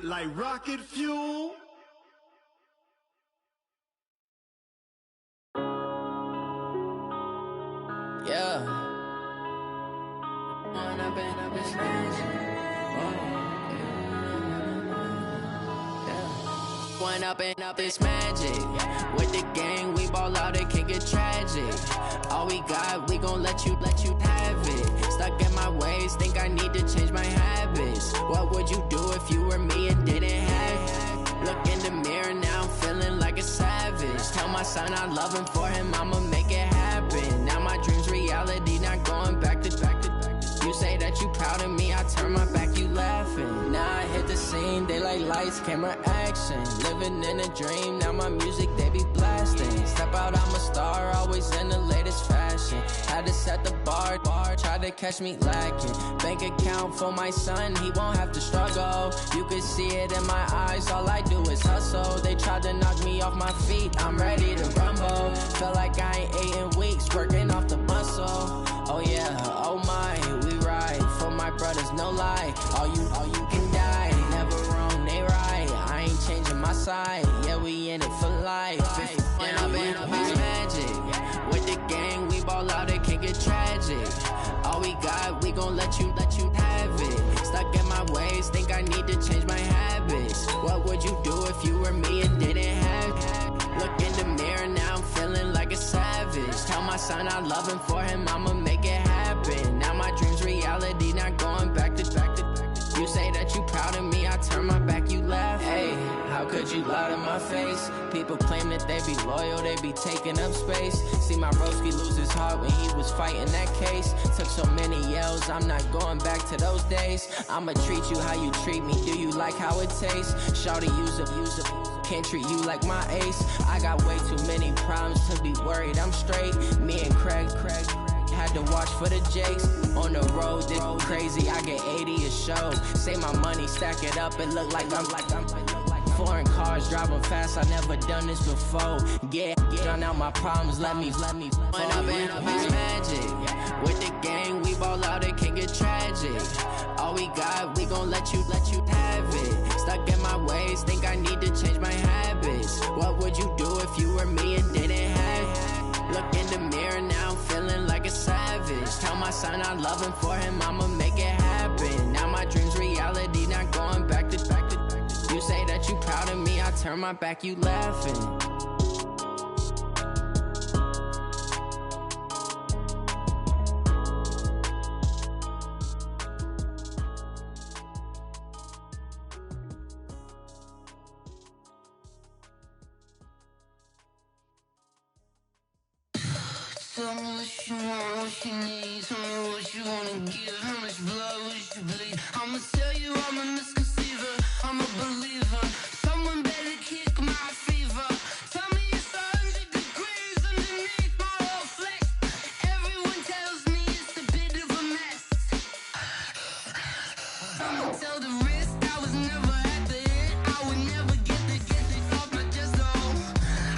like rocket fuel. Yeah. One up and up, it's magic. With the gang, we ball out, it can get tragic. All we got, we gon' let you have it. Stuck in my ways, think I need to change my habits. What would you do if you were me and didn't have it? Look in the mirror, now I'm feeling like a savage. Tell my son I love him, for him I'ma make it happen. Now my dream's reality, not going back to. You say that you proud of me, I turn my back, you laughing. Now I hit the scene, they like lights, camera, action. Living in a dream, now my music, they be blasting. Step out, I'm a star, always in the latest fashion. Had to set the bar, try to catch me lacking. Bank account for my son, he won't have to struggle. You can see it in my eyes, all I do is hustle. They tried to knock me off my feet, I'm ready to rumble. Feel like I ain't ate in weeks, working off the muscle. Oh yeah, oh my, we ride for my brothers, no lie. All you can die, never wrong, they right. I ain't changing my side, yeah, we in it for life. When I've been up, it's magic. With the gang, we ball out, it can get tragic. All we got, we gon' let you have it. Stuck in my ways, think I need to change my habits. What would you do if you were me and didn't have it? Look in the mirror, now I'm feeling like a savage. Tell my son I love him, for him I'ma make it happen. Now my dream's reality, not going back to. You say that you proud of me, I turn my back, you laugh. Hey, how could you lie to my face? People claim that they be loyal, they be taking up space. See my broski lose his heart when he was fighting that case. Took so many yells, I'm not going back to those days. I'ma treat you how you treat me, do you like how it tastes? Shawty, use up, can't treat you like my ace. I got way too many problems to be worried, I'm straight. Me and Craig had to watch for the Jakes. On the road, this crazy, I get 80 a show. Say my money, stack it up, it look like I'm foreign cars, driving fast, I never done this before. Get drown out my problems, let me When I've been up, it's magic. With the gang, we ball out, it can get tragic. All we got, we gon' let you have it. Stuck in my ways, think I need to change my habits. What would you do if you were me and didn't have it? Look in the mirror, now I'm feeling like a savage. Tell my son I love him, for him I'ma make it happen. Now my dream's reality, not going back to. You say that you proud of me, I turn my back, you laughing. Tell me what you want, what you need. Tell me what you wanna give. How much blood would you bleed? I'ma tell you I'm a misconceiver, I'm a believer. Someone better kick my fever. Tell me it's 100 degrees underneath my whole flesh. Everyone tells me it's a bit of a mess. Someone tell the risk I was never at the end. I would never get the off my chest though.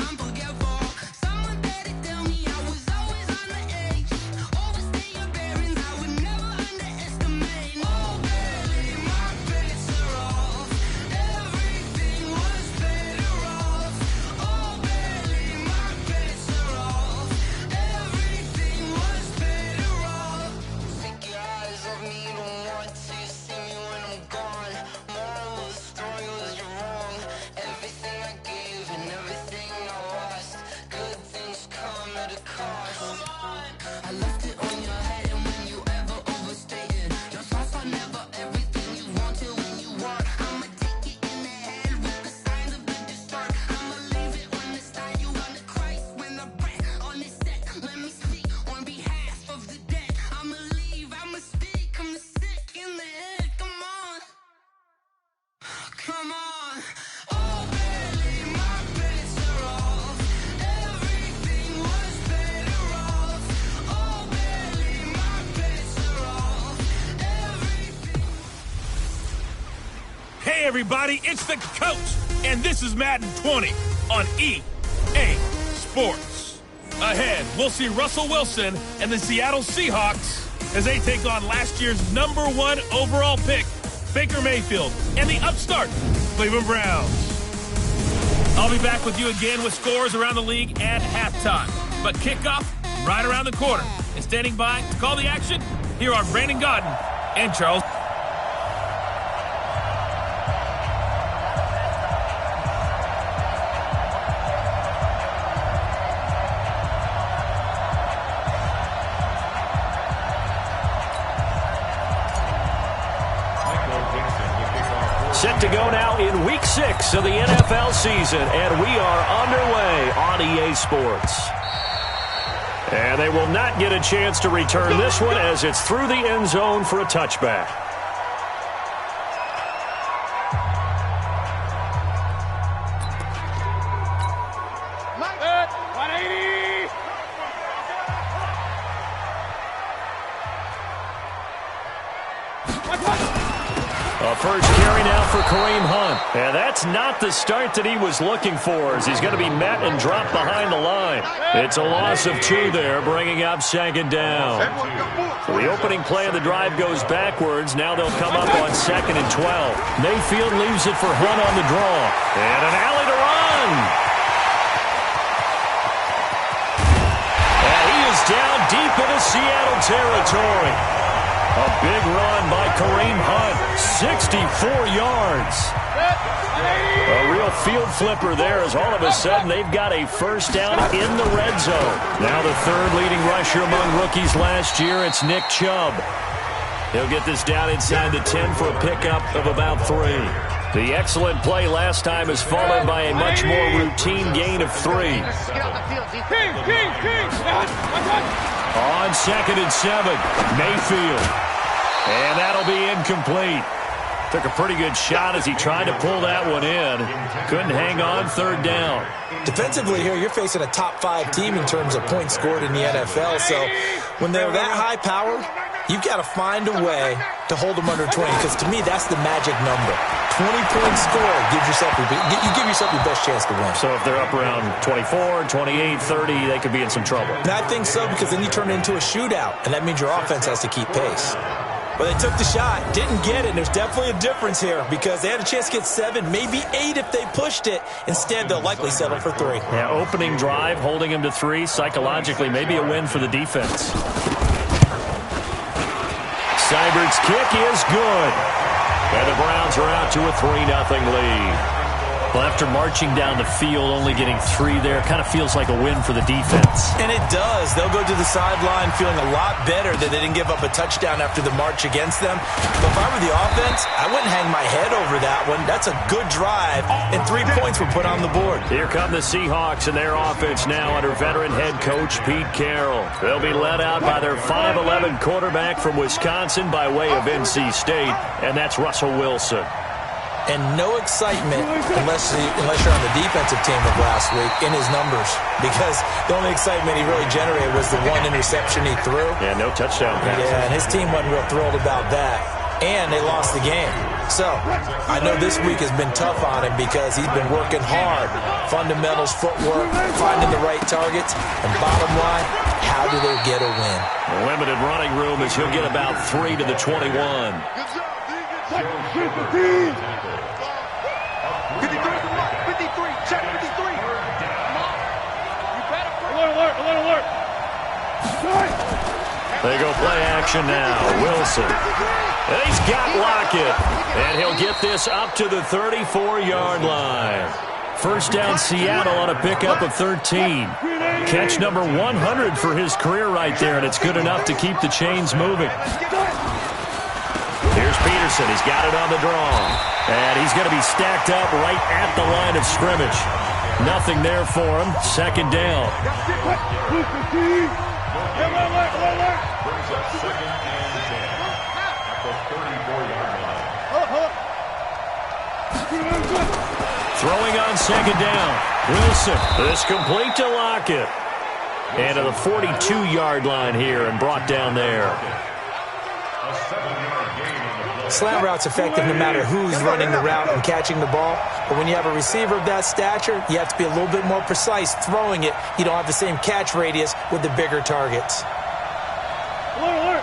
I'm forgetful. Someone better tell me I was always on the edge. Overstay your bearings, I would never underestimate. Oh baby, my bets are off. Everything was better off. Oh baby, my bets are off. Everything was better off. Take your eyes off me, you don't want to see me when I'm gone. Moral of the story was you're wrong. Everything I gave and everything I lost. Good things come at a cost. I left it on your head, and when you ever overstated, your thoughts are never everything you wanted when you want. I'ma take it in the head with the signs of the distort. I'ma leave it on the side. You on the Christ when the breath on this set. Let me speak on behalf of the dead. I'ma leave, I'ma speak. I'm the sick in the head. Come on, come on. Oh baby, my bets are off. Everything was better off. Oh baby, my bets are off. Everything. Hey everybody, it's the coach, and this is Madden 20 on EA Sports. Ahead, we'll see Russell Wilson and the Seattle Seahawks as they take on last year's #1 overall pick, Baker Mayfield, and the upstart Cleveland Browns. I'll be back with you again with scores around the league at halftime. But kickoff right around the corner. And standing by to call the action, here are Brandon Godden and Charles. Set to go now in Week 6 of the NFL season, and we are underway on EA Sports. And they will not get a chance to return this one as it's through the end zone for a touchback. A first carry now for Kareem Hunt. And that's not the start that he was looking for, as he's going to be met and dropped behind the line. It's a loss of 2 there, bringing up second down. So the opening play of the drive goes backwards. Now they'll come up on 2nd and 12. Mayfield leaves it for Hunt on the draw. And an alley to run. And he is down deep into Seattle territory. A big run by Kareem Hunt, 64 yards. A real field flipper there, as all of a sudden they've got a first down in the red zone. Now the third leading rusher among rookies last year, it's Nick Chubb. He'll get this down inside the 10 for a pickup of about 3. The excellent play last time is followed by a much more routine gain of 3. On 2nd and 7, Mayfield. And that'll be incomplete. Took a pretty good shot as he tried to pull that one in. Couldn't hang on, 3rd down. Defensively here, you're facing a top-5 team in terms of points scored in the NFL. So when they're that high-powered, you've got to find a way to hold them under 20. Because to me, that's the magic number. 20 points scored gives yourself you give yourself your best chance to win. So if they're up around 24, 28, 30, they could be in some trouble. And I think so, because then you turn it into a shootout, and that means your offense has to keep pace. But they took the shot, didn't get it, and there's definitely a difference here, because they had a chance to get 7, maybe 8 if they pushed it. Instead, they'll likely settle for 3. Yeah, opening drive, holding him to 3, psychologically, maybe a win for the defense. Seibert's kick is good. And the Browns are out to a 3-0 lead. Well, after marching down the field, only getting 3 there, kind of feels like a win for the defense. And it does. They'll go to the sideline feeling a lot better that they didn't give up a touchdown after the march against them. But if I were the offense, I wouldn't hang my head over that one. That's a good drive, and 3 points were put on the board. Here come the Seahawks and their offense now under veteran head coach Pete Carroll. They'll be led out by their 5'11" quarterback from Wisconsin by way of NC State, and that's Russell Wilson. And no excitement unless you're on the defensive team of last week in his numbers, because the only excitement he really generated was the 1 interception he threw. Yeah, no touchdown pass. Yeah, and his team wasn't real thrilled about that. And they lost the game. So I know this week has been tough on him because he's been working hard. Fundamentals, footwork, finding the right targets. And bottom line, how do they get a win? Limited running room as he'll get about 3 to the 21. 53, check 53. Alert. They go play action now. Wilson. And he's got Lockett. And he'll get this up to the 34-yard line. First down Seattle on a pickup of 13. Catch number 100 for his career right there, and it's good enough to keep the chains moving. Here's Peterson. He's got it on the draw. And he's going to be stacked up right at the line of scrimmage. Nothing there for him. Second down. Throwing on second down. Wilson. This complete to Lockett. And to the 42-yard line here and brought down there. Slant route's effective no matter who's running the route and catching the ball. But when you have a receiver of that stature, you have to be a little bit more precise throwing it. You don't have the same catch radius with the bigger targets. Alert.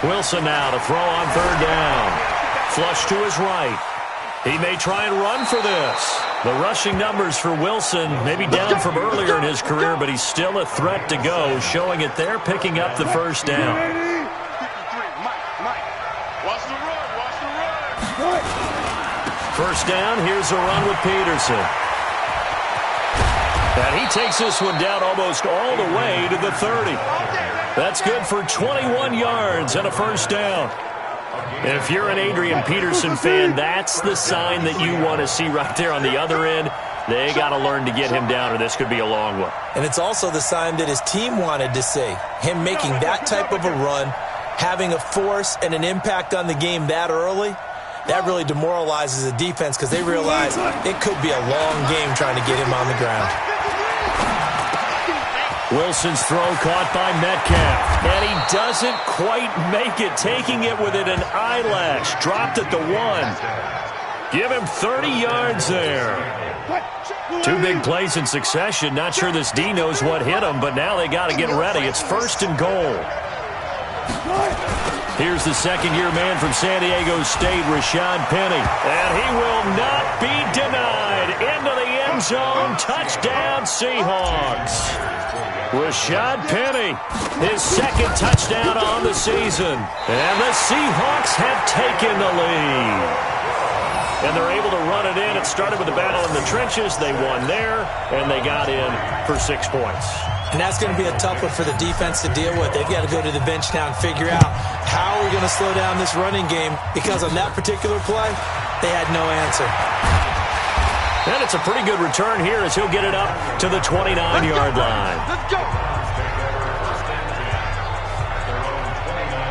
Wilson now to throw on third down. Flush to his right. He may try and run for this. The rushing numbers for Wilson maybe down from earlier in his career, but he's still a threat to go, showing it there, picking up the first down. First down, here's a run with Peterson. And he takes this one down almost all the way to the 30. That's good for 21 yards and a first down. And if you're an Adrian Peterson fan, that's the sign that you want to see right there on the other end. They got to learn to get him down, or this could be a long one. And it's also the sign that his team wanted to see. Him making that type of a run, having a force and an impact on the game that early, that really demoralizes the defense because they realize it could be a long game trying to get him on the ground. Wilson's throw caught by Metcalf, and he doesn't quite make it, taking it within an eyelash. Dropped at the 1. Give him 30 yards there. 2 big plays in succession. Not sure this D knows what hit him, but now they got to get ready. It's 1st and goal. Here's the second-year man from San Diego State, Rashad Penny. And he will not be denied. Into the end zone. Touchdown, Seahawks. Rashad Penny, his second touchdown on the season. And the Seahawks have taken the lead. And they're able to run it in. It started with a battle in the trenches. They won there, and they got in for 6 points. And that's going to be a tough one for the defense to deal with. They've got to go to the bench now and figure out how are we going to slow down this running game, because on that particular play, they had no answer. And it's a pretty good return here as he'll get it up to the 29-yard line. Let's go.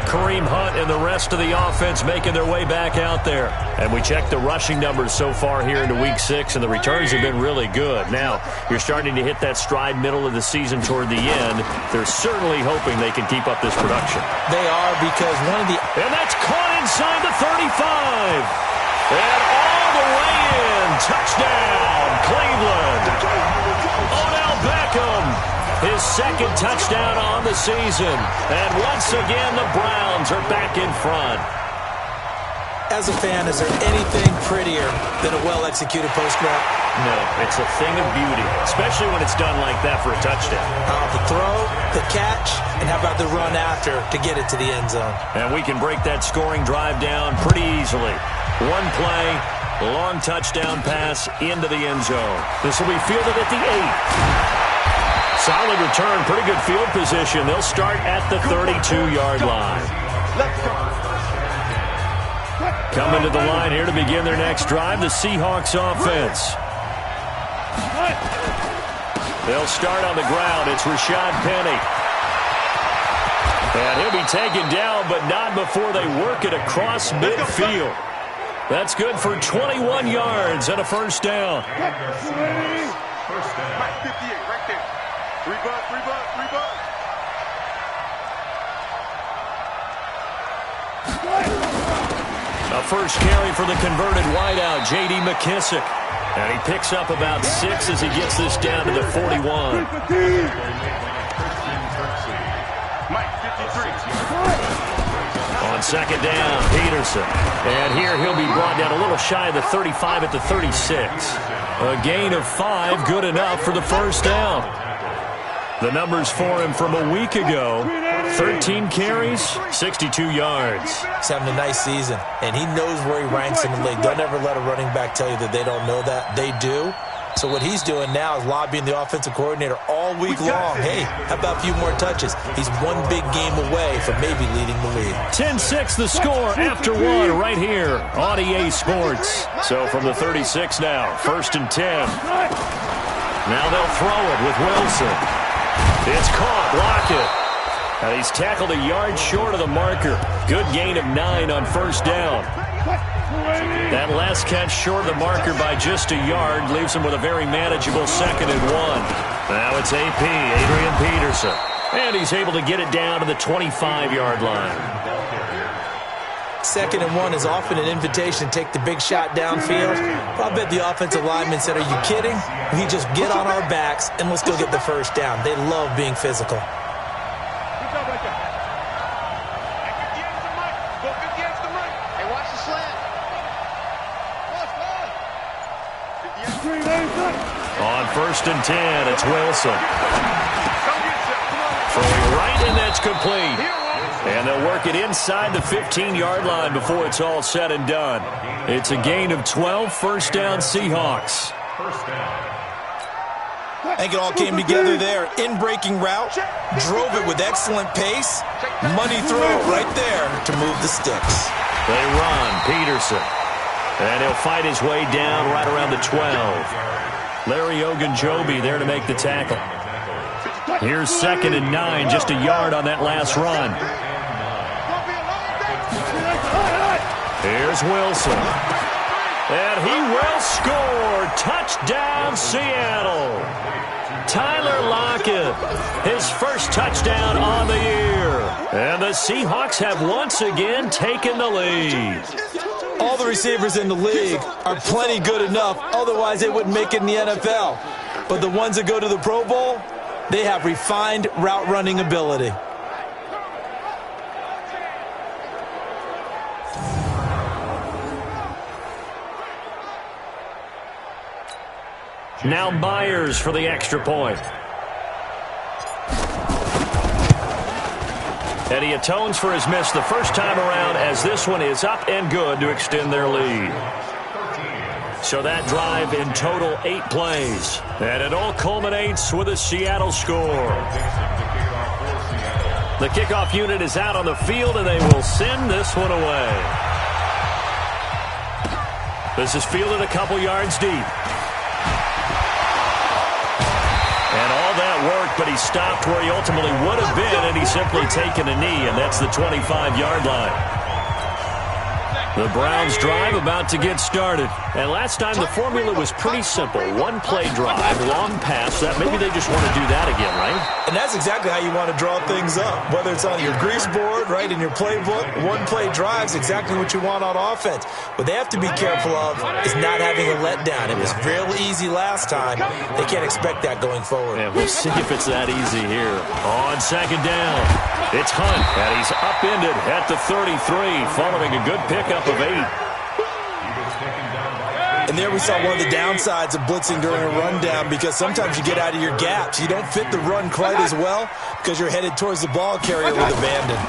Kareem Hunt and the rest of the offense making their way back out there. And we checked the rushing numbers so far here into Week 6, and the returns have been really good. Now, you're starting to hit that stride middle of the season toward the end. They're certainly hoping they can keep up this production. They are, because one of the... And that's caught inside the 35. And all the way in. Touchdown, Cleveland. Odell Beckham. His second touchdown on the season. And once again, the Browns are back in front. As a fan, is there anything prettier than a well-executed post route? No, it's a thing of beauty, especially when it's done like that for a touchdown. The throw, the catch, and how about the run after to get it to the end zone? And we can break that scoring drive down pretty easily. One play, long touchdown pass into the end zone. This will be fielded at the 8. Solid return, pretty good field position. They'll start at the 32-yard line. Coming to the line here to begin their next drive, the Seahawks offense. They'll start on the ground. It's Rashad Penny. And he'll be taken down, but not before they work it across midfield. That's good for 21 yards and a first down. First down. 58 right there. Rebut. A first carry for the converted wideout, J.D. McKissick. And he picks up about 6 as he gets this down to the 41. On second down, Peterson. And here he'll be brought down a little shy of the 35 at the 36. A gain of 5, good enough for the first down. The numbers for him from a week ago, 13 carries, 62 yards. He's having a nice season, and he knows where he ranks in the league. Don't ever let a running back tell you that they don't know that. They do. So what he's doing now is lobbying the offensive coordinator all week long. Hey, how about a few more touches? He's one big game away from maybe leading the league. 10-6 the score after 1 right here on EA Sports. So from the 36 now, 1st and 10. Now they'll throw it with Wilson. It's caught, Lockett. And he's tackled a yard short of the marker. Good gain of 9 on first down. That last catch short of the marker by just a yard leaves him with a very manageable 2nd and 1. Now it's AP, Adrian Peterson. And he's able to get it down to the 25-yard line. 2nd and 1 is often an invitation to take the big shot downfield. But I bet the offensive lineman said, are you kidding? We just get on our backs and let's go get the first down. They love being physical. On 1st and 10, it's Wilson. Throwing right, and that's complete. And they'll work it inside the 15-yard line before it's all said and done. It's a gain of 12, first down Seahawks. I think it all came together there. In-breaking route, drove it with excellent pace. Money throw right there to move the sticks. They run, Peterson. And he'll fight his way down right around the 12. Larry Ogunjobi there to make the tackle. Here's 2nd and 9, just a yard on that last run. Here's Wilson. And he will score. Touchdown, Seattle. Tyler Lockett, his first touchdown on the year. And the Seahawks have once again taken the lead. All the receivers in the league are plenty good enough, otherwise they wouldn't make it in the NFL. But the ones that go to the Pro Bowl, they have refined route running ability. Now Myers for the extra point. And he atones for his miss the first time around, as this one is up and good to extend their lead. So that drive in total 8 plays. And it all culminates with a Seattle score. The kickoff unit is out on the field, and they will send this one away. This is fielded a couple yards deep. And all that work, but he stopped where he ultimately would have been, and he's simply taken a knee, and that's the 25-yard line. The Browns drive about to get started. And last time the formula was pretty simple. One-play drive, long pass. That maybe they just want to do that again, right? And that's exactly how you want to draw things up. Whether it's on your grease board, right, in your playbook, one-play drive's exactly what you want on offense. What they have to be careful of is not having a letdown. It was real easy last time. They can't expect that going forward. And we'll see if it's that easy here. On 2nd down, it's Hunt, and he's upended at the 33, following a good pickup of 8. And there we saw one of the downsides of blitzing during a rundown, because sometimes you get out of your gaps. You don't fit the run quite as well because you're headed towards the ball carrier with abandon.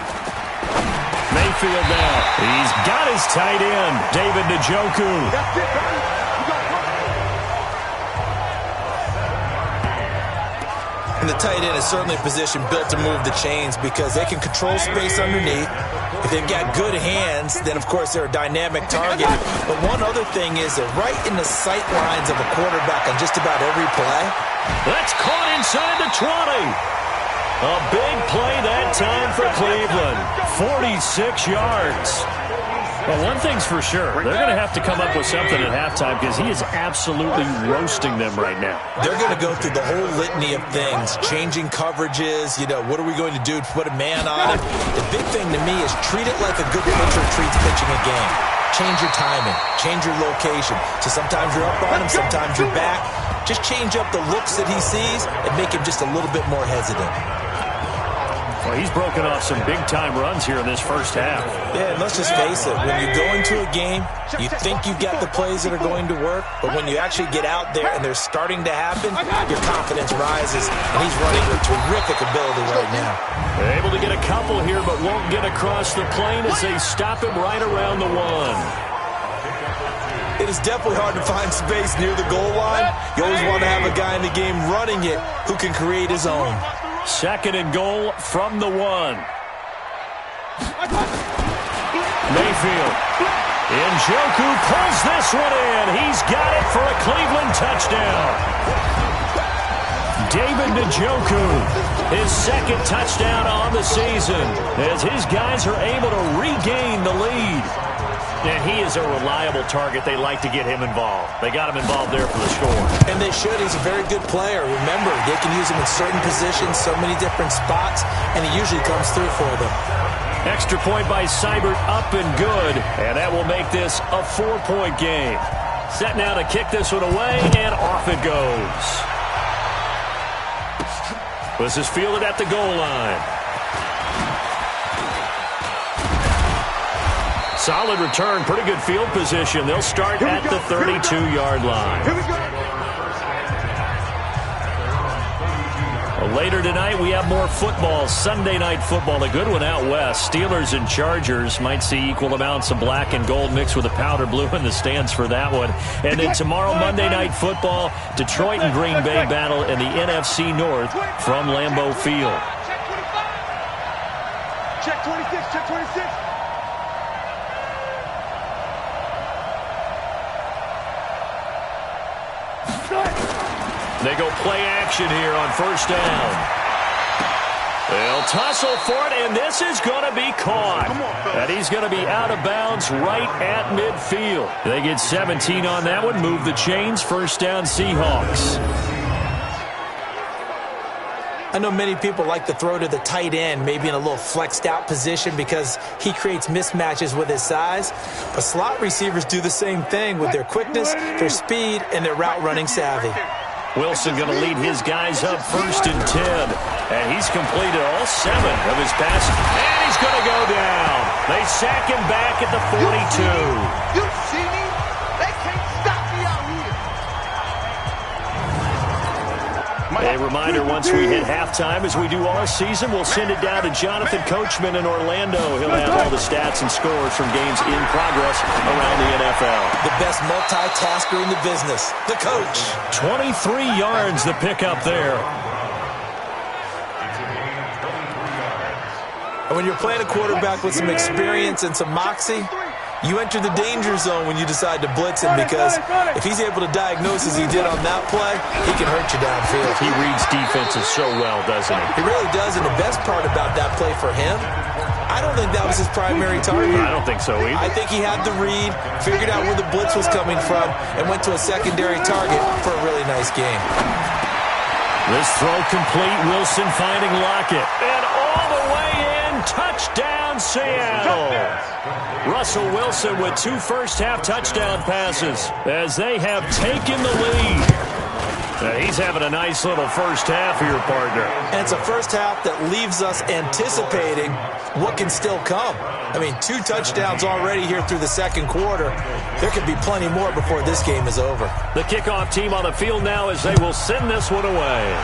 Mayfield now. He's got his tight end, David Njoku. And the tight end is certainly a position built to move the chains because they can control space underneath. If they've got good hands, then, of course, they're a dynamic target. But one other thing is they're right in the sight lines of a quarterback on just about every play. That's caught inside the 20. A big play that time for Cleveland. 46 yards. Well, one thing's for sure. They're going to have to come up with something at halftime because he is absolutely roasting them right now. They're going to go through the whole litany of things, changing coverages, what are we going to do to put a man on him? The big thing to me is treat it like a good pitcher treats pitching a game. Change your timing, change your location. So sometimes you're up on him, sometimes you're back. Just change up the looks that he sees and make him just a little bit more hesitant. Well, he's broken off some big-time runs here in this first half. Yeah, and let's just face it. When you go into a game, you think you've got the plays that are going to work, but when you actually get out there and they're starting to happen, your confidence rises, and he's running with terrific ability right now. They're able to get a couple here, but won't get across the plane as they stop him right around the 1. It is definitely hard to find space near the goal line. You always want to have a guy in the game running it who can create his own. 2nd and goal from the 1. Mayfield. Njoku pulls this one in. He's got it for a Cleveland touchdown. David Njoku, his 2nd touchdown on the season, as his guys are able to regain the lead. And he is a reliable target. They like to get him involved. They got him involved there for the score. And they should. He's a very good player. Remember, they can use him in certain positions, so many different spots, and he usually comes through for them. Extra point by Seibert, up and good. And that will make this a 4-point game. Set now to kick this one away, and off it goes. This is fielded at the goal line. Solid return, pretty good field position. They'll start at the 32-yard line. Later tonight, we have more football. Sunday night football, a good one out west. Steelers and Chargers might see equal amounts of black and gold mixed with a powder blue in the stands for that one. And then tomorrow, Monday night football, Detroit and Green Bay battle in the NFC North from Lambeau Field. Check 26, check 26. They go play action here on first down. They'll tussle for it, and this is going to be caught. And he's going to be out of bounds right at midfield. They get 17 on that one, move the chains, first down Seahawks. I know many people like to throw to the tight end, maybe in a little flexed out position because he creates mismatches with his size. But slot receivers do the same thing with their quickness, their speed, and their route running savvy. Wilson going to lead his guys up first and 10. And he's completed all 7 of his passes. And he's going to go down. They sack him back at the 42. You see me? They can't stop me out here. A reminder, once we hit halftime, as we do all season, we'll send it down to Jonathan Coachman in Orlando. He'll have all the stats and scores from games in progress around the NFL. The best multitasker in the business, the coach. 23 yards the pickup there. And when you're playing a quarterback with some experience and some moxie, you enter the danger zone when you decide to blitz him, because if he's able to diagnose as he did on that play, he can hurt you downfield. He reads defenses so well, doesn't he? He really does, and the best part about that play for him, I don't think that was his primary target. I don't think so either. I think he had the read, figured out where the blitz was coming from, and went to a secondary target for a really nice game. This throw complete, Wilson finding Lockett. And all the way in, touchdown Seattle. Russell Wilson with 2 first-half touchdown passes as they have taken the lead. He's having a nice little first half here, partner. And it's a first half that leaves us anticipating what can still come. I mean, 2 touchdowns already here through the second quarter. There could be plenty more before this game is over. The kickoff team on the field now as they will send this one away.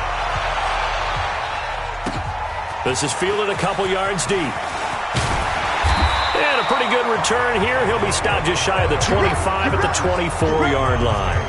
This is fielded a couple yards deep. And a pretty good return here. He'll be stopped just shy of the 25 at the 24-yard line.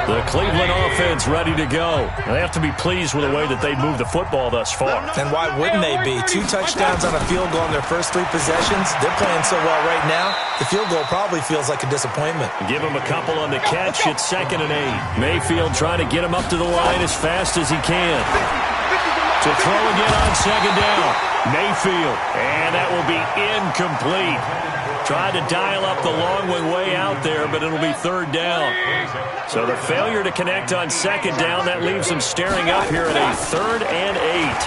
The Cleveland offense ready to go. They have to be pleased with the way that they moved the football thus far. And why wouldn't they be? 2 touchdowns on a field goal in their first 3 possessions. They're playing so well right now, the field goal probably feels like a disappointment. Give him a couple on the catch. It's 2nd and 8. Mayfield trying to get him up to the line as fast as he can. To throw again on 2nd down. Mayfield. And that will be incomplete. Tried to dial up the long one way out there, but it'll be 3rd down. So the failure to connect on 2nd down, that leaves them staring up here at a 3rd and 8.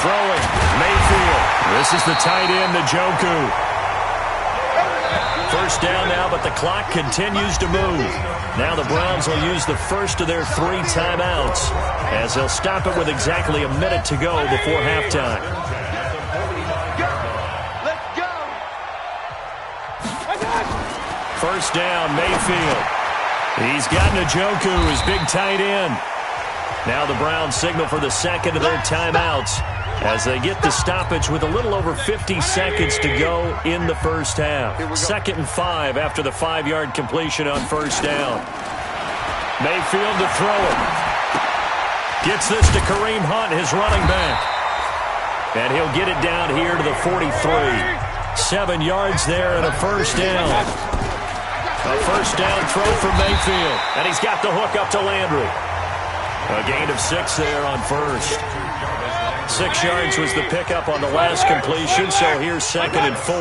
Throwing, Mayfield. This is the tight end, Njoku. First down now, but the clock continues to move. Now the Browns will use the first of their 3 timeouts as they'll stop it with exactly a minute to go before halftime. First down, Mayfield. He's got Njoku, his big tight end. Now the Browns signal for the second of their timeouts as they get the stoppage with a little over 50 seconds to go in the first half. 2nd and 5 after the 5-yard completion on first down. Mayfield to throw it. Gets this to Kareem Hunt, his running back. And he'll get it down here to the 43. 7 yards there and a first down. A first down throw for Mayfield. And he's got the hook up to Landry. A gain of 6 there on first. 6 yards was the pickup on the last completion, so here's 2nd and 4.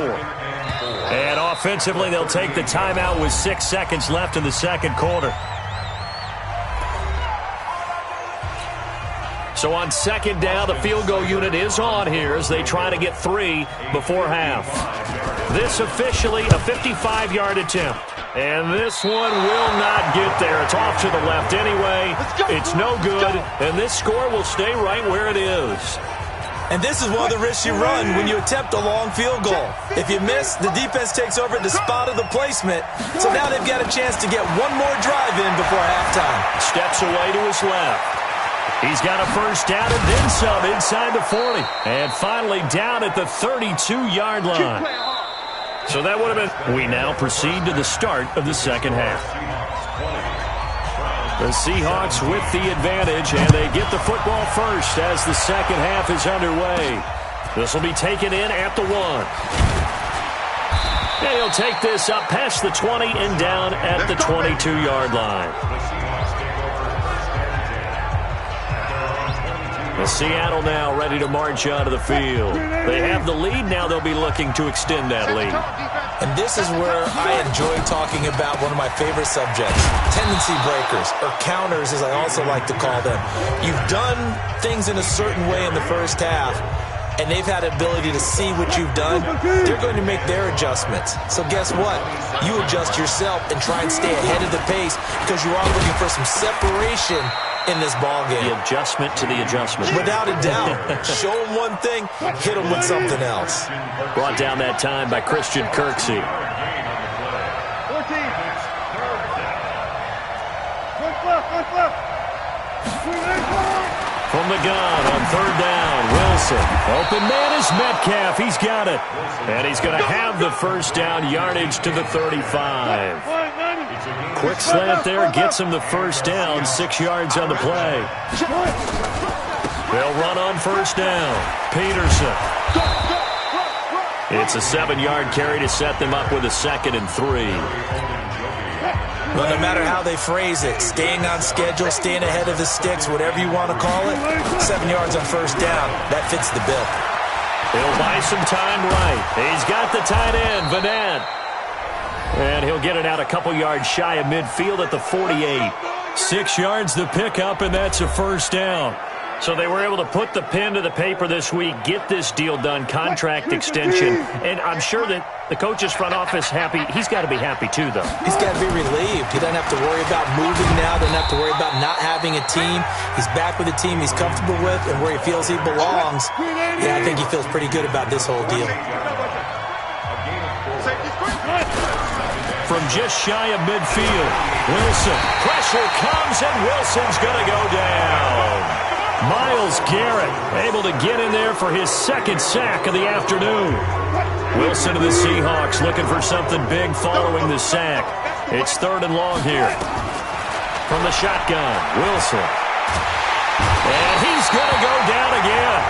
And offensively, they'll take the timeout with 6 seconds left in the second quarter. So on 2nd down, the field goal unit is on here as they try to get 3 before half. This officially a 55-yard attempt. And this one will not get there. It's off to the left anyway. It's no good, and this score will stay right where it is. And this is one of the risks you run when you attempt a long field goal. If you miss, the defense takes over at the spot of the placement. So now they've got a chance to get one more drive in before halftime. Steps away to his left. He's got a first down and then some inside the 40. And finally down at the 32-yard line. So that would have been... We now proceed to the start of the second half. The Seahawks with the advantage, and they get the football first as the second half is underway. This will be taken in at the 1. And he'll take this up past the 20 and down at the 22-yard line. The Seattle now ready to march onto the field. They have the lead. Now they'll be looking to extend that lead. And this is where I enjoy talking about one of my favorite subjects, tendency breakers, or counters as I also like to call them. You've done things in a certain way in the first half, and they've had the ability to see what you've done. They're going to make their adjustments. So guess what? You adjust yourself and try and stay ahead of the pace because you are looking for some separation in this ballgame. The adjustment to the adjustment. Without a doubt. Show them one thing, hit them with something else. Brought down that time by Christian Kirksey. 14. From the gun on third down, Wilson. Open man is Metcalf. He's got it. And he's going to have the first down, yardage to the 35. Quick slant there gets him the first down, 6 yards on the play. They'll run on first down. Peterson. It's a 7-yard carry to set them up with a 2nd and 3. Well, no matter how they phrase it, staying on schedule, staying ahead of the sticks, whatever you want to call it, 7 yards on first down, that fits the bill. He'll buy some time right. He's got the tight end, Vanette. And he'll get it out a couple yards shy of midfield at the 48. 6 yards the pickup, and that's a first down. So they were able to put the pen to the paper this week, get this deal done, contract extension. And I'm sure that the coach's front office happy. He's got to be happy too, though. He's got to be relieved. He doesn't have to worry about moving now. Doesn't have to worry about not having a team. He's back with a team he's comfortable with and where he feels he belongs. Yeah, I think he feels pretty good about this whole deal. From just shy of midfield, Wilson. Pressure comes, and Wilson's going to go down. Myles Garrett able to get in there for his 2nd sack of the afternoon. Wilson of the Seahawks looking for something big following the sack. It's 3rd and long here. From the shotgun, Wilson. And he's going to go down again.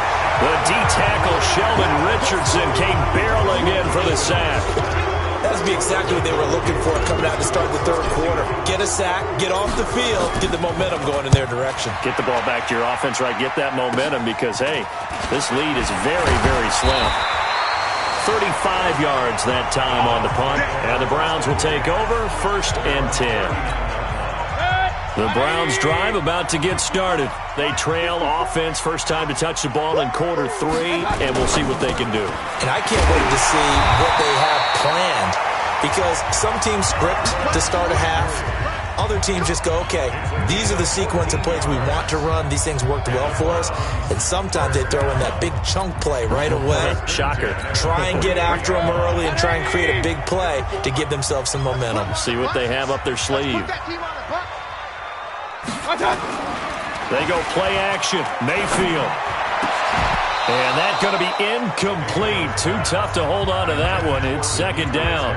The D-tackle Sheldon Richardson came barreling in for the sack. That would be exactly what they were looking for coming out to start the 3rd quarter. Get a sack, get off the field, get the momentum going in their direction. Get the ball back to your offense, right? Get that momentum because, hey, this lead is very, very slim. 35 yards that time on the punt. And the Browns will take over, 1st and 10. The Browns drive about to get started. They trail offense, first time to touch the ball in quarter 3, and we'll see what they can do. And I can't wait to see what they have planned because some teams script to start a half. Other teams just go, okay, these are the sequence of plays we want to run. These things worked well for us. And sometimes they throw in that big chunk play right away. Shocker. Try and get after them early and try and create a big play to give themselves some momentum. See what they have up their sleeve. They go play action. Mayfield. And that's going to be incomplete. Too tough to hold on to that one. It's 2nd down.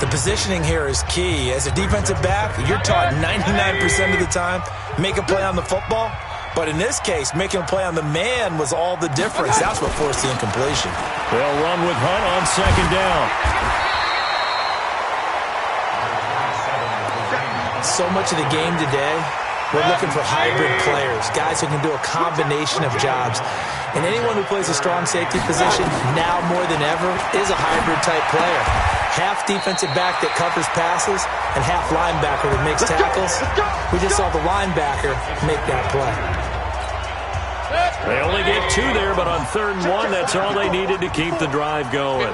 The positioning here is key. As a defensive back, you're taught 99% of the time, make a play on the football. But in this case, making a play on the man was all the difference. That's what forced the incompletion. They'll run with Hunt on 2nd down. So much of the game today, we're looking for hybrid players, guys who can do a combination of jobs. And anyone who plays a strong safety position, now more than ever, is a hybrid-type player. Half defensive back that covers passes and half linebacker that makes tackles. We just saw the linebacker make that play. They only get 2 there, but on 3rd and 1, that's all they needed to keep the drive going.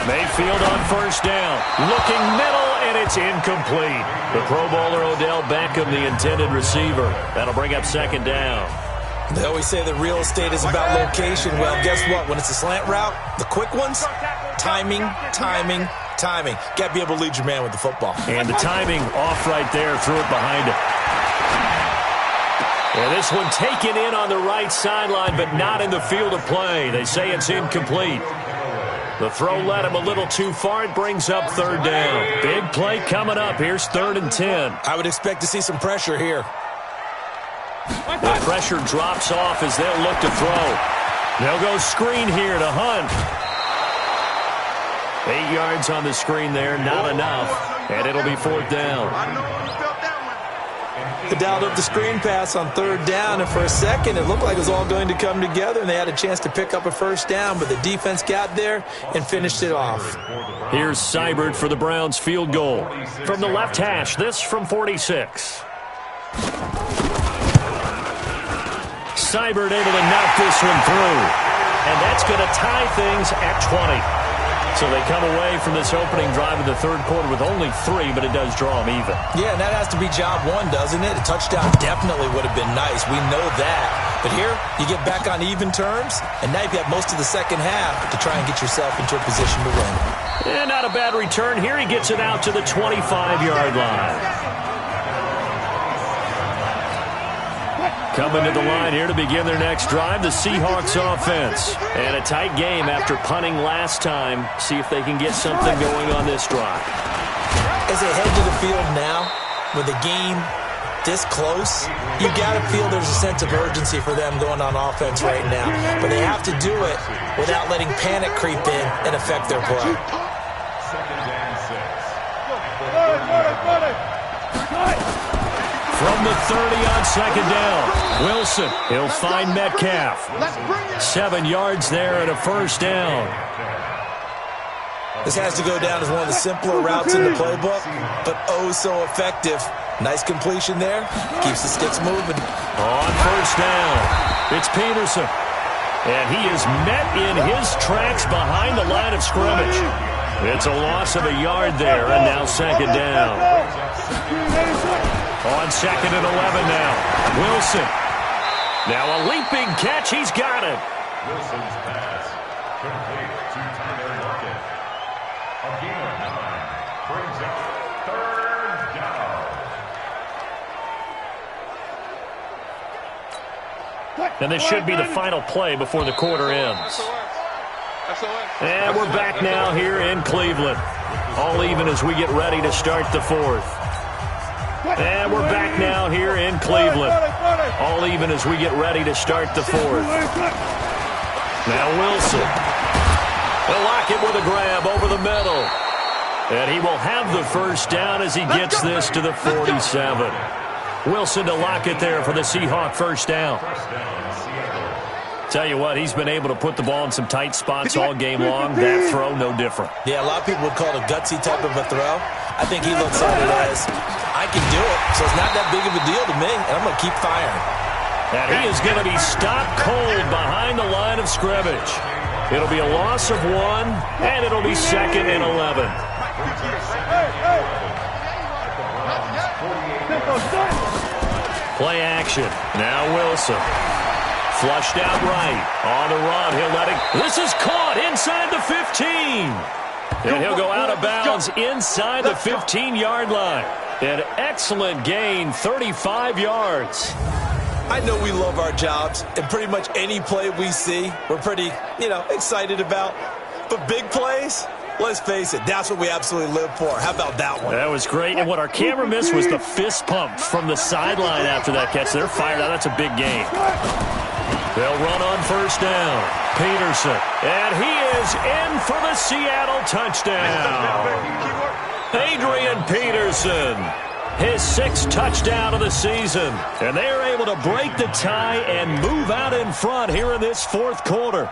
Mayfield on first down. Looking middle, And it's incomplete. The Pro Bowler Odell Beckham, the intended receiver. That'll bring up second down. They always say that real estate is about location. Well, guess what? When it's a slant route, the quick ones, timing. Got to be able to lead your man with the football. And the timing off right there. Threw it behind him. And this one taken in on the right sideline, but not in the field of play. They say it's incomplete. The throw led him a little too far. It brings up third down. Big play coming up. Here's 3rd and 10. I would expect to see some pressure here. The pressure drops off as they'll look to throw. They'll go screen here to Hunt. 8 yards on the screen there, not enough. And it'll be 4th down. They dialed up the screen pass on 3rd down, and for a second it looked like it was all going to come together, and they had a chance to pick up a 1st down, but the defense got there and finished it off. Here's Seibert for the Browns field goal. From the left hash, this from 46. Seibert able to knock this one through. And that's going to tie things at 20. So they come away from this opening drive in the 3rd quarter with only 3, but it does draw them even. Yeah, and that has to be job 1, doesn't it? A touchdown definitely would have been nice. We know that. But here, you get back on even terms, and now you have most of the second half to try and get yourself into a position to win. And not a bad return here. He gets it out to the 25-yard line. Coming to the line here to begin their next drive, the Seahawks offense. And a tight game after punting last time. See if they can get something going on this drive. As they head to the field now, with the game this close, you got to feel there's a sense of urgency for them going on offense right now. But they have to do it without letting panic creep in and affect their play. From the 30 on 2nd down, Wilson, he'll find Metcalf. 7 yards there and a 1st down. This has to go down as one of the simpler routes in the playbook, but oh so effective. Nice completion there. Keeps the sticks moving. On 1st down, it's Peterson. And he is met in his tracks behind the line of scrimmage. It's a loss of a yard there, and now 2nd down. On 2nd and 11 now. Wilson. Now a leaping catch. He's got it. Wilson's pass complete to Tyler Lockett. A gain of 9 brings up 3rd down. And this should be the final play before the quarter ends. And we're back now here in Cleveland. All even as we get ready to start the 4th. And we're back now here in Cleveland. All even as we get ready to start the 4th. Now Wilson. They'll lock it with a grab over the middle. And he will have the 1st down as he gets this to the 47. Wilson to lock it there for the Seahawk 1st down. Tell you what, he's been able to put the ball in some tight spots all game long. That throw, no different. Yeah, a lot of people would call it a gutsy type of a throw. I think he looks at it as, I can do it, so it's not that big of a deal to me, and I'm going to keep firing. And he is going to be stopped cold behind the line of scrimmage. It'll be a loss of 1, and it'll be 2nd and 11. Play action. Now Wilson. Flushed out right. On the run. He'll let it. This is caught inside the 15. And he'll go out of bounds inside the 15-yard line. An excellent gain, 35 yards. I know we love our jobs, and pretty much any play we see, we're pretty, excited about. But big plays, let's face it, that's what we absolutely live for. How about that one? That was great. And what our camera missed was the fist pump from the sideline after that catch. They're fired out. That's a big gain. They'll run on 1st down. Peterson. And he is in for the Seattle touchdown. Adrian Peterson. his 6th touchdown of the season. And they are able to break the tie and move out in front here in this 4th quarter.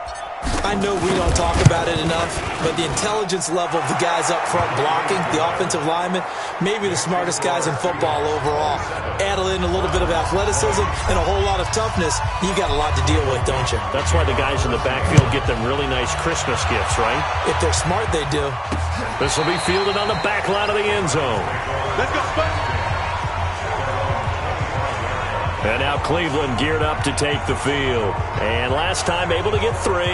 I know we don't talk about it enough, but the intelligence level of the guys up front blocking, the offensive linemen, maybe the smartest guys in football overall. Add in a little bit of athleticism and a whole lot of toughness, you got a lot to deal with, don't you? That's why the guys in the backfield get them really nice Christmas gifts, right? If they're smart, they do. This will be fielded on the back line of the end zone. Let's go, And now Cleveland geared up to take the field. And last time able to get 3.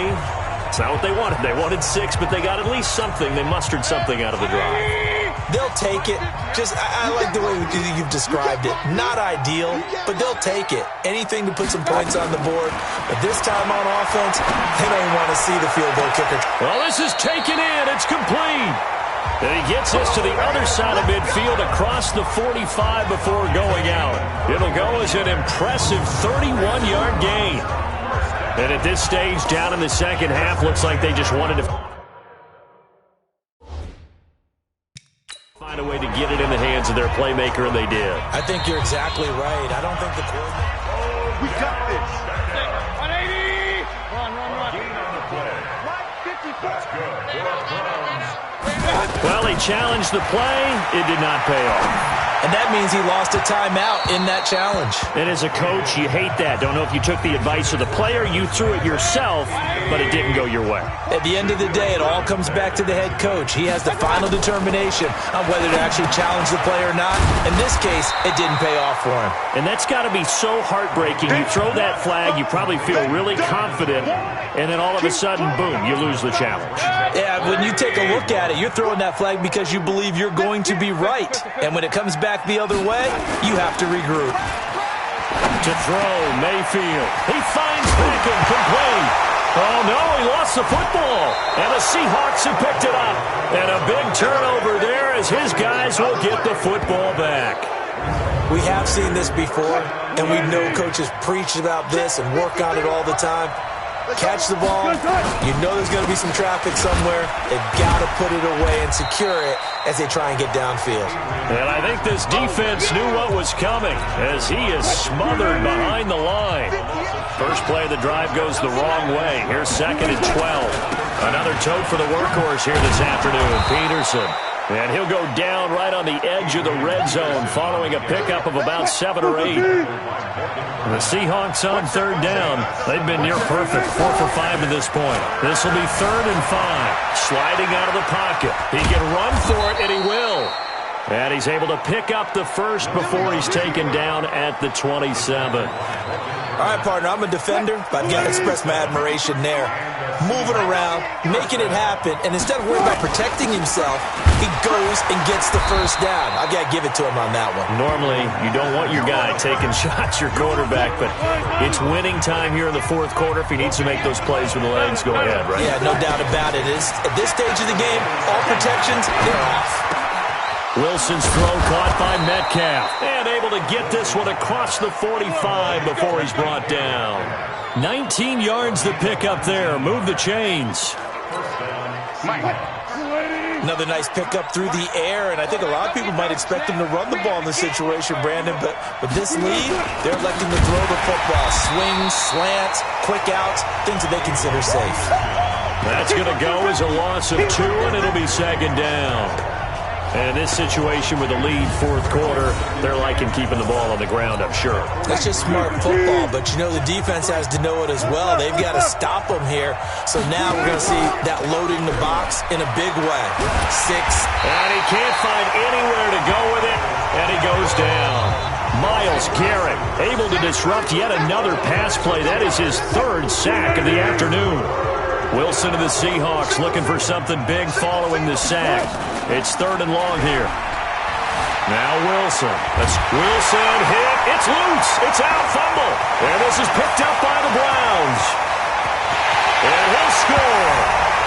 It's not what they wanted. They wanted 6, but they got at least something. They mustered something out of the drive. They'll take it. I like the way you've described it. Not ideal, but they'll take it. Anything to put some points on the board. But this time on offense, they don't want to see the field goal kicker. Well, this is taken in. It's complete. And he gets this to the other side of midfield across the 45 before going out. It'll go as an impressive 31-yard gain. And at this stage, down in the second half, looks like they just wanted to find a way to get it in the hands of their playmaker, and they did. I think you're exactly right. I don't think the coordinator... We got this. 180. Gain on the play. 154. That's good. 4 Browns. Well, he challenged the play. It did not pay off. And that means he lost a timeout in that challenge. And as a coach, you hate that. Don't know if you took the advice of the player. You threw it yourself, but it didn't go your way. At the end of the day, it all comes back to the head coach. He has the final determination on whether to actually challenge the play or not. In this case, it didn't pay off for him. And that's got to be so heartbreaking. You throw that flag, you probably feel really confident, and then all of a sudden, boom, you lose the challenge. Yeah, when you take a look at it, you're throwing that flag because you believe you're going to be right. And when it comes back the other way, you have to regroup. To throw, Mayfield. He finds Beckham, complete. Oh, no, he lost the football. And the Seahawks have picked it up. And a big turnover there as his guys will get the football back. We have seen this before, and we know coaches preach about this and work on it all the time. Catch the ball. You know there's going to be some traffic somewhere. They've got to put it away and secure it as they try and get downfield. And I think this defense knew what was coming as he is smothered behind the line. First play of the drive goes the wrong way. Here's 2nd and 12. Another tote for the workhorse here this afternoon, Peterson. And he'll go down right on the edge of the red zone following a pickup of about 7 or 8. The Seahawks on 3rd down. They've been near perfect, 4 for 5 to this point. This will be 3rd and 5. Sliding out of the pocket. He can run for it, and he will. And he's able to pick up the first before he's taken down at the 27. All right, partner, I'm a defender, but I've got to express my admiration there. Moving around, making it happen, and instead of worrying about protecting himself, he goes and gets the first down. I've got to give it to him on that one. Normally, you don't want your guy taking shots, your quarterback, but it's winning time here in the 4th quarter. If he needs to make those plays with the legs, go ahead, right? Yeah, no doubt about it. At this stage of the game, all protections, they're off. Wilson's throw caught by Metcalf. And able to get this one across the 45 before he's brought down. 19 yards to pick up there. Move the chains. Another nice pickup through the air, and I think a lot of people might expect him to run the ball in this situation, Brandon, but with this lead, they're electing to throw the football. Swings, slants, quick outs, things that they consider safe. That's going to go as a loss of 2, and it'll be 2nd down. And in this situation with the lead 4th quarter, they're liking keeping the ball on the ground, I'm sure. That's just smart football, but you know the defense has to know it as well. They've got to stop them here. So now we're going to see that loading the box in a big way. 6. And he can't find anywhere to go with it, and he goes down. Myles Garrett able to disrupt yet another pass play. That is his 3rd sack of the afternoon. Wilson of the Seahawks looking for something big following the sack. It's 3rd and long here. Now Wilson. That's Wilson hit. It's loose. It's out. Fumble. And this is picked up by the Browns. And he'll score.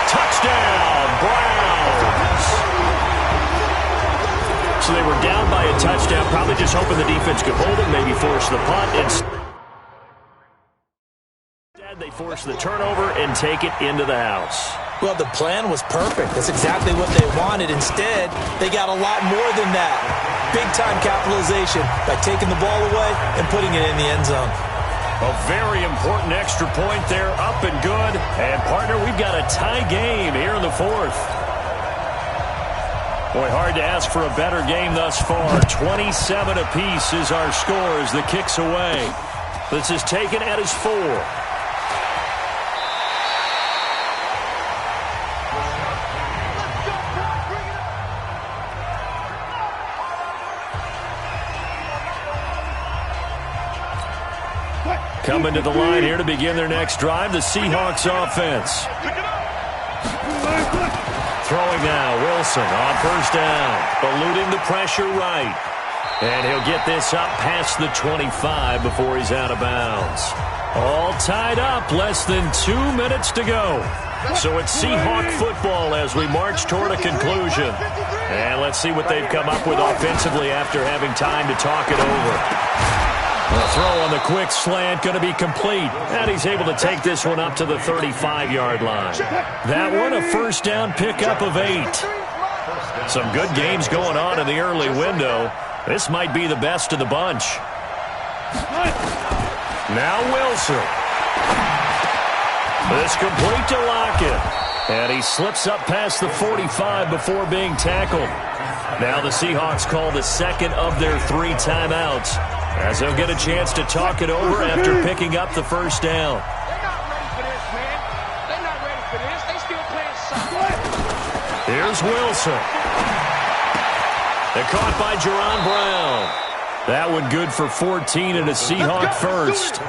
Touchdown, Browns. So they were down by a touchdown, probably just hoping the defense could hold it, maybe force the punt. Instead, they force the turnover and take it into the house. Well, the plan was perfect. That's exactly what they wanted. Instead, they got a lot more than that. big-time capitalization by taking the ball away and putting it in the end zone. A very important extra point there, up and good. And, partner, we've got a tie game here in the fourth. Boy, hard to ask for a better game thus far. 27 apiece is our score as the kick's away. This is taken at his 4. Coming to the line here to begin their next drive, the Seahawks offense. Throwing now, Wilson on first down, eluding the pressure right. And he'll get this up past the 25 before he's out of bounds. All tied up, less than 2 minutes to go. So it's Seahawk football as we march toward a conclusion. And let's see what they've come up with offensively after having time to talk it over. The throw on the quick slant going to be complete. And he's able to take this one up to the 35-yard line. That one a first down pickup of 8. Some good games going on in the early window. This might be the best of the bunch. Now Wilson. This complete to Lockett. And he slips up past the 45 before being tackled. Now the Seahawks call the second of their 3 timeouts, as they'll get a chance to talk it over after picking up the first down. They're not ready for this, man. They're not ready for this. They still playing soccer. Here's Wilson. They're caught by Jerron Brown. That one good for 14 and a Seahawk first.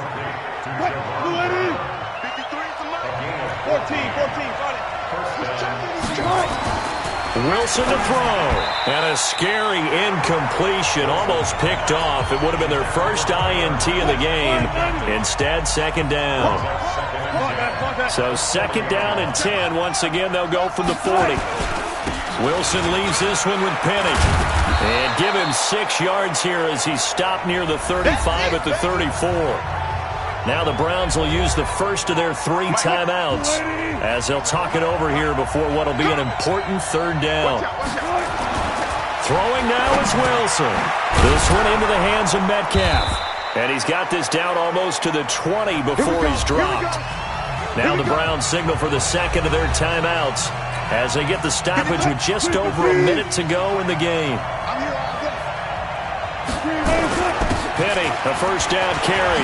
14. Wilson to throw. And a scary incompletion, almost picked off. It would have been their first INT of the game. Instead, second down. So second down and 10. Once again, they'll go from the 40. Wilson leaves this one with Penny. And give him 6 yards here as he stopped near the 35 at the 34. Now the Browns will use the first of their 3 timeouts as they'll talk it over here before what will be an important third down. Throwing now is Wilson. This one into the hands of Metcalf. And he's got this down almost to the 20 before he's dropped. Now the Browns signal for the second of their timeouts as they get the stoppage with just over a minute to go in the game. Penny, a first down carry.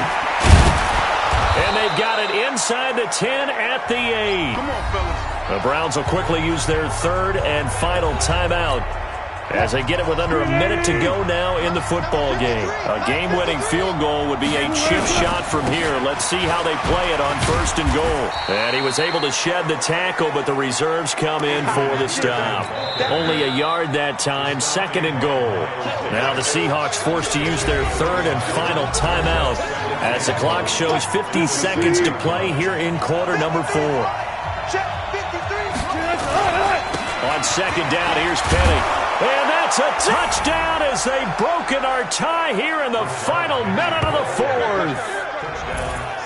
And they've got it inside the 10 at the 8. Come on, fellas. The Browns will quickly use their third and final timeout as they get it with under a minute to go now in the football game. A game-winning field goal would be a chip shot from here. Let's see how they play it on first and goal. And he was able to shed the tackle, but the reserves come in for the stop. Only a yard that time, second and goal. Now the Seahawks forced to use their third and final timeout as the clock shows 50 seconds to play here in quarter number 4. On second down, here's Penny. And that's a touchdown as they've broken our tie here in the final minute of the 4th.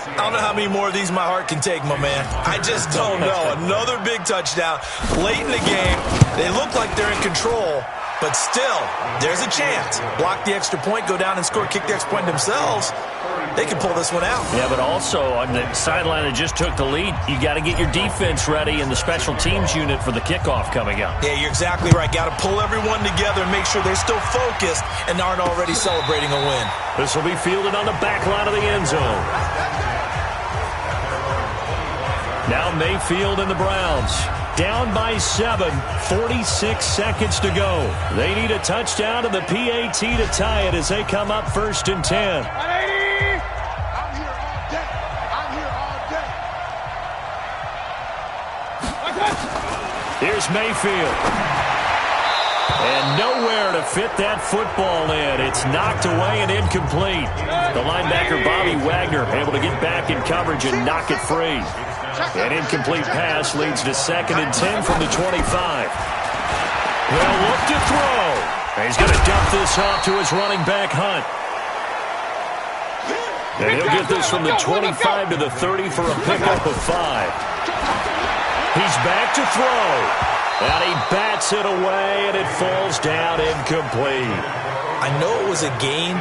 I don't know how many more of these my heart can take, my man. I just don't know. Another big touchdown late in the game. They look like they're in control, but still, there's a chance. Block the extra point, go down and score, kick the extra point themselves. They can pull this one out. Yeah, but also on the sideline that just took the lead, you got to get your defense ready and the special teams unit for the kickoff coming up. Yeah, you're exactly right. Got to pull everyone together and make sure they're still focused and aren't already celebrating a win. This will be fielded on the back line of the end zone. Now Mayfield and the Browns. Down by 7, 46 seconds to go. They need a touchdown and the PAT to tie it as they come up first and 10. Here's Mayfield. And nowhere to fit that football in. It's knocked away and incomplete. The linebacker, Bobby Wagner, able to get back in coverage and knock it free. An incomplete pass leads to second and 10 from the 25. They'll look to throw. He's going to dump this off to his running back, Hunt. And he'll get this from the 25 to the 30 for a pickup of 5. He's back to throw. And he bats it away, and it falls down incomplete. I know it was a gain,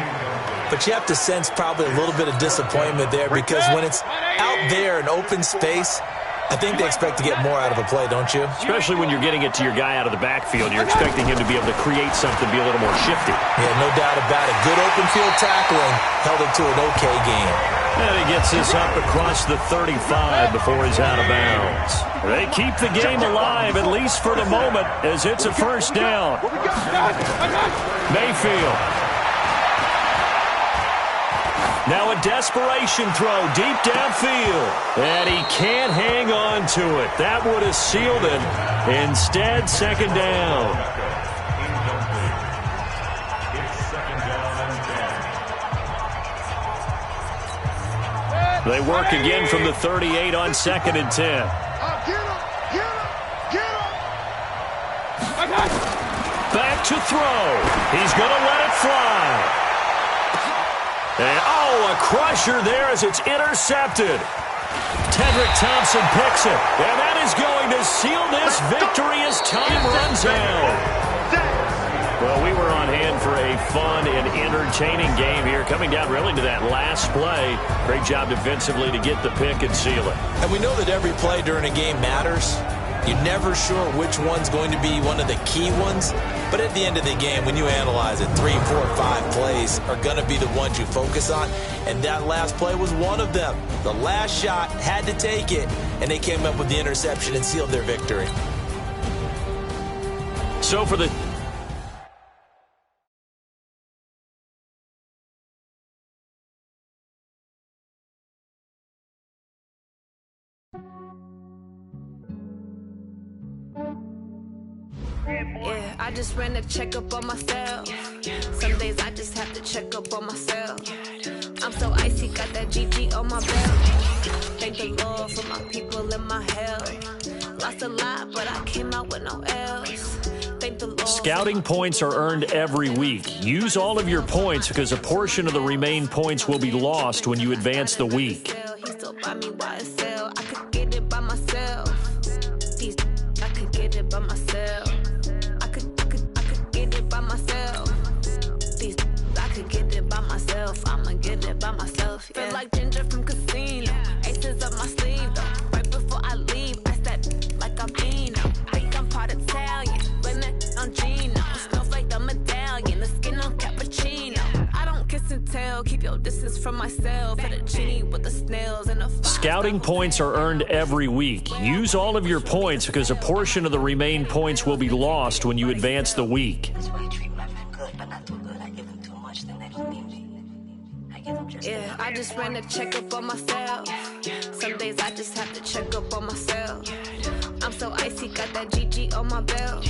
but you have to sense probably a little bit of disappointment there because when it's out there in open space, I think they expect to get more out of a play, don't you? Especially when you're getting it to your guy out of the backfield. You're expecting him to be able to create something, be a little more shifty. Yeah, no doubt about it. Good open field tackling held it to an okay gain. And he gets this up across the 35 before he's out of bounds. They keep the game alive, at least for the moment, as it's a first down. Mayfield. Now a desperation throw deep downfield. And he can't hang on to it. That would have sealed it. Instead, second down. They work again from the 38 on 2nd and 10. Back to throw. He's going to let it fly. And, a crusher there as it's intercepted. Tedrick Thompson picks it. And that is going to seal this victory as time runs out. Well, we were on hand for a fun and entertaining game here, coming down really to that last play. Great job defensively to get the pick and seal it. And we know that every play during a game matters. You're never sure which one's going to be one of the key ones. But at the end of the game, when you analyze it, 3, 4, 5 plays are going to be the ones you focus on. And that last play was one of them. The last shot had to take it, and they came up with the interception and sealed their victory. So for the... Yeah, I just ran a checkup on myself. Some days I just have to check up on myself. I'm so icy, got that GG on my belt. Thank the Lord for my people and my health. Lost a lot, but I came out with no L's. Thank the Lord. Scouting points are earned every week. Use all of your points because a portion of the remaining points will be lost when you advance the week. He still buy me YSL. I could get it by myself. I could get it by myself. I could get it by myself. I could get it by myself. I'ma get it by myself. Yeah. Feel like Ginger from Casino. Aces up my sleeve though. Right before I leave, I step like I'm Pino. Think I'm part Italian. Blame that on Gino. Snowflake the medallion. The skin on cappuccino. I don't kiss and tell. Keep your distance from myself. For the genie with the snails and the fire. Scouting points are earned every week. Use all of your points because a portion of the remaining points will be lost when you advance the week. Yeah, I just ran a checkup on myself. Some days I just have to check up on myself. I'm so icy, got that GG on my belt.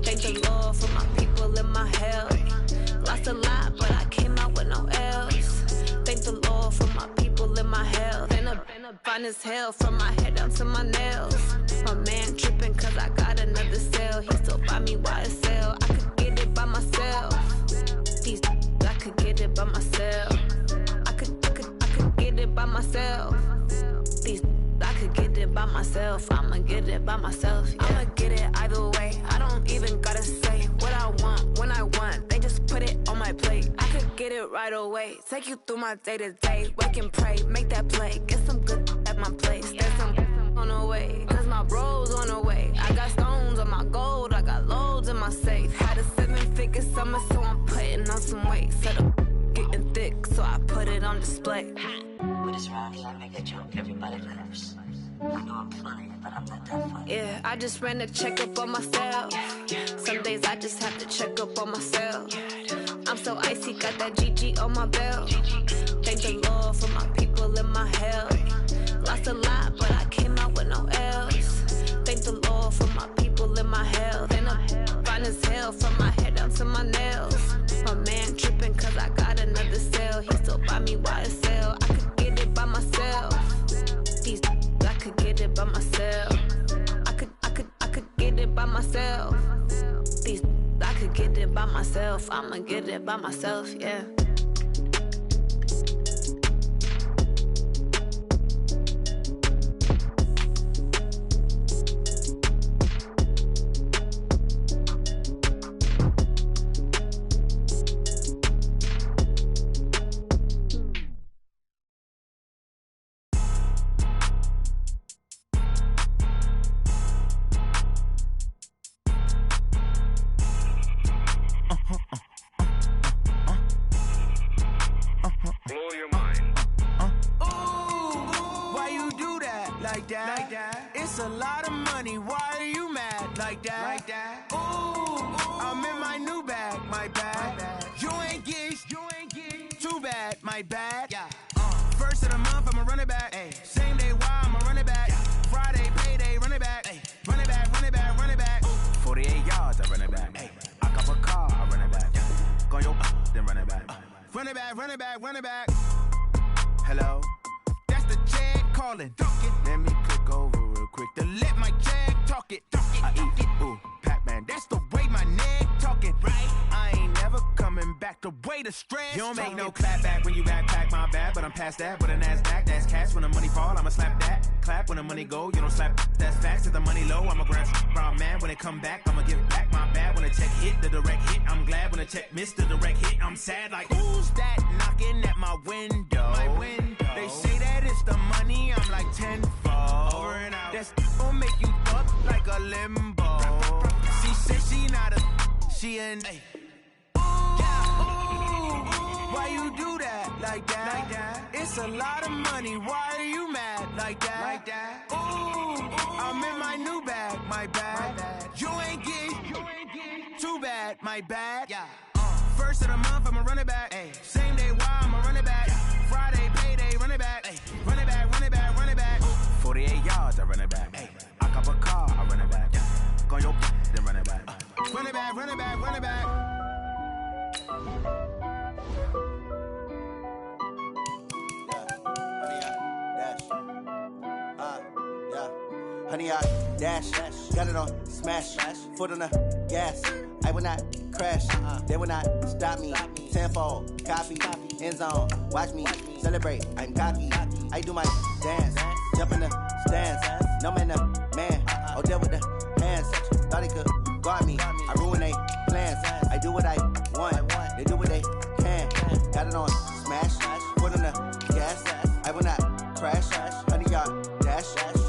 Thank the Lord for my people and my health. Lost a lot, but I came out with no L's. Thank the Lord for my people and my health. And a fine as hell from my head down to my nails. My man tripping cause I got another cell. He still buy me YSL. I could get it by myself. I could get it by myself. I could get it by myself. I could get it by myself. I'ma get it by myself. Yeah. I'ma get it either way. I don't even gotta say what I want when I want. They just put it on my plate. I could get it right away. Take you through my day to day. Wake and pray, make that play. Get some good at my place. There's some on the way. Cause my bro's on the way. I got stones on my gold. I got loads in my safe. Had a 7-figure summer, so I'm putting on some weight. Set up getting thick, so I put it on display. With this round, I make a joke, everybody laughs. I know I'm funny, but I'm not that funny. Yeah, I just ran a checkup on myself. Some days I just have to check up on myself. I'm so icy, got that GG on my belt. Thank the Lord for my people and my health. Lost a lot, but I came out with no L's. Thank the Lord for my people and my health. And I'm fine as hell from my head down to my nails. My man tripping cause I got another cell. He still buy me YSL. I could get it by myself. I could get it by myself. I could get it by myself. I could get it by myself. I'ma get it by myself, yeah. like that. It's a lot of money, why are you mad like that? Ooh, I'm in my new bag, my bad. You ain't geek, too bad, my bad. Yeah. First of the month, I'ma run it back. Same day, why I'ma run it back. Friday, payday, run it back. Run it back, run it back, run it back. 48 yards, I run it back. I cop a car, I run it back. Go your then run it back. Run it back, run it back, run it back. Hello, that's the check calling. Let me click over real quick to let my check talk it. I eat it, ooh, Pac-Man, that's the way my neck talking. Right, I ain't never coming back the way the stress. You don't make no clap back when you backpack, my bad, but I'm past that. With a NASDAQ, that's cash. When the money fall, I'ma slap that. Clap when the money go, you don't slap. That's facts. If the money low, I'ma grab brown man. When it come back, I'ma give back my bad. When the check hit, the direct hit, I'm glad. When the check missed the direct hit, I'm sad. Like, who's that knocking at my window? My window. They say that it's the money, I'm like tenfold. Over and out. That's gon' make you fuck like a limbo. She said she not a, she an. Why you do that like that? It's a lot of money, why are you mad like that? Ooh, I'm in my new bag, my bad. You ain't geek, too bad, my bad. Yeah. First of the month, I'ma run it back. Same day, why I'ma run it back. Friday, payday, run it back. Run it back, run it back, run it back. 48 yards, I run it back. I cop a car, I run it back. Go your then run it back. Run it back, run it back, run it back. Honey, I dash, got it on smash, foot on the gas. I will not crash, they will not stop me. Tenfold, copy, end zone, watch me celebrate. I'm cocky, I do my dance, jump in the stands. No man, the man, oh deal with the hands. Thought he could guard me, I ruin they plans. I do what I want, they do what they can. Got it on smash, foot on the gas. I will not crash, honey, y'all dash,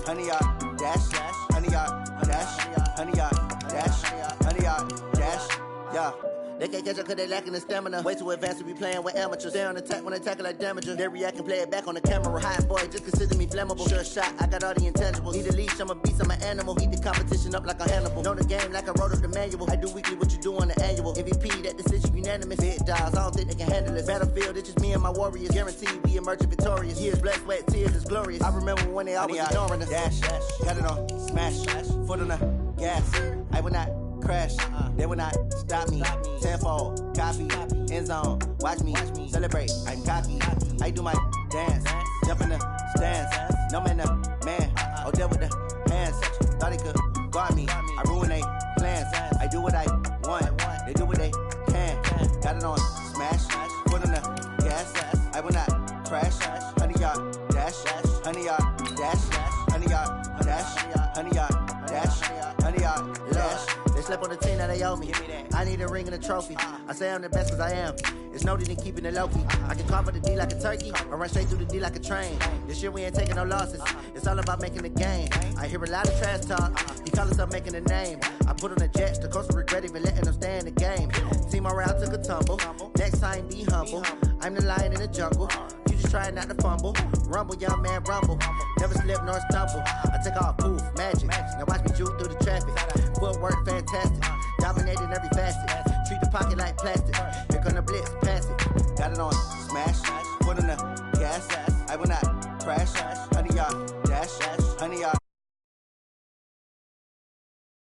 honey, y'all dash, honey, y'all dash, honey, y'all dash, honey, y'all dash, yeah. They can't catch up cause they lacking the stamina. Way too advanced to be playing with amateurs. Stay on attack when I tackle like damager. They react and play it back on the camera. Hot boy, just consider me flammable. Sure shot, I got all the intangibles. Need a leash, I'm a beast, I'm an animal. Heat the competition up like a Hannibal. Know the game like I wrote up the manual. I do weekly what you do on the annual. MVP, that decision unanimous. Big dials, I don't think they can handle it. Battlefield, it's just me and my warriors. Guaranteed we emerging victorious. Years, blood, sweat, tears, it's glorious. I remember when they always ignoring us. Dash, got it on smash, foot on the gas. I will not crash, they will not stop me. Tenfold, copy, end zone, watch me celebrate. I'm cocky, I do my dance, jump in the stands. No man, the man, oh deal with the hands. Thought he could guard me, I ruin they plans. I do what I want, they do what they can. Got it on smash, foot on the gas. I will not crash, honey, y'all dash, honey, y'all dash, honey, y'all dash, honey, y'all dash, honey, y'all dash. They slept on the team that they owe me. I need a ring and a trophy. I say I'm the best cause I am. It's no need in keeping it low-key. I can carve the D like a turkey or run straight through the D like a train. This year we ain't taking no losses. It's all about making the game. I hear a lot of trash talk. He call us up making a name. I put on the jets. The coach will regret even letting them stay in the game. Team morale took a tumble. Next time be humble. I'm the lion in the jungle. You just trying not to fumble. Rumble, young man, rumble. Never slip nor stumble. I take off, poof, magic. Now watch me juke through the traffic. Footwork fantastic. Dominating every facet. Treat the pocket like plastic. Here come the blitz, pass it. Got it on smash, foot on the gas. I will not crash. Honey, y'all dash, honey, y'all.